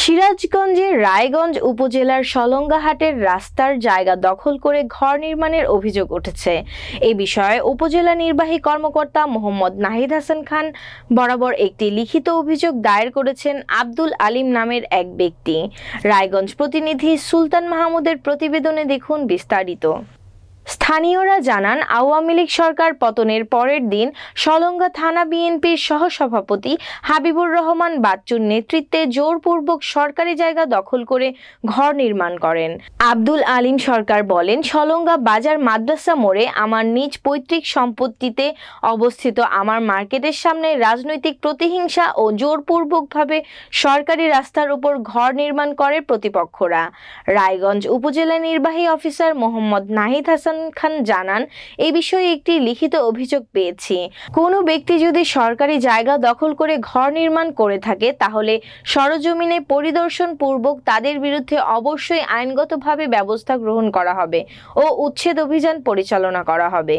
সিরাজগঞ্জের রায়গঞ্জ উপজেলার সলঙ্গাহাটের রাস্তার জায়গা দখল করে ঘর নির্মাণের অভিযোগ উঠেছে। এ বিষয়ে উপজেলা নির্বাহী কর্মকর্তা মোহাম্মদ নাহিদ হাসান খান বরাবর একটি লিখিত অভিযোগ দায়ের করেছেন আব্দুল আলিম নামের এক ব্যক্তি। রায়গঞ্জ প্রতিনিধি সুলতান মাহমুদের প্রতিবেদনে দেখুন বিস্তারিত। স্থানীয়রা জানান, আওয়ামী লীগ সরকার পতনের পরের দিন সলঙ্গা থানা বিএনপির সহসভাপতি হাবিবুর রহমান বাচ্চুর নেতৃত্বে জোরপূর্বক সরকারি জায়গা দখল করে ঘর নির্মাণ করেন। আব্দুল আলিম সরকার বলেন, সলঙ্গা বাজার মাদ্রাসা মোড়ে আমার নিজ পৈতৃক সম্পত্তিতে অবস্থিত আমার মার্কেটের সামনে রাজনৈতিক প্রতিহিংসা ও জোরপূর্বকভাবে সরকারি রাস্তার উপর ঘর নির্মাণ করে প্রতিপক্ষরা। রায়গঞ্জ উপজেলা নির্বাহী অফিসার মোহাম্মদ নাহিদ হাসান খান জানান, এই বিষয়ে একটি লিখিত অভিযোগ পেয়েছি। কোনো ব্যক্তি যদি সরকারি জায়গা দখল করে ঘর নির্মাণ করে থাকে তাহলে সরজমিনে পরিদর্শন পূর্বক তাদের বিরুদ্ধে অবশ্যই আইনগতভাবে ব্যবস্থা গ্রহণ করা হবে ও উচ্ছেদ অভিযান পরিচালনা করা হবে।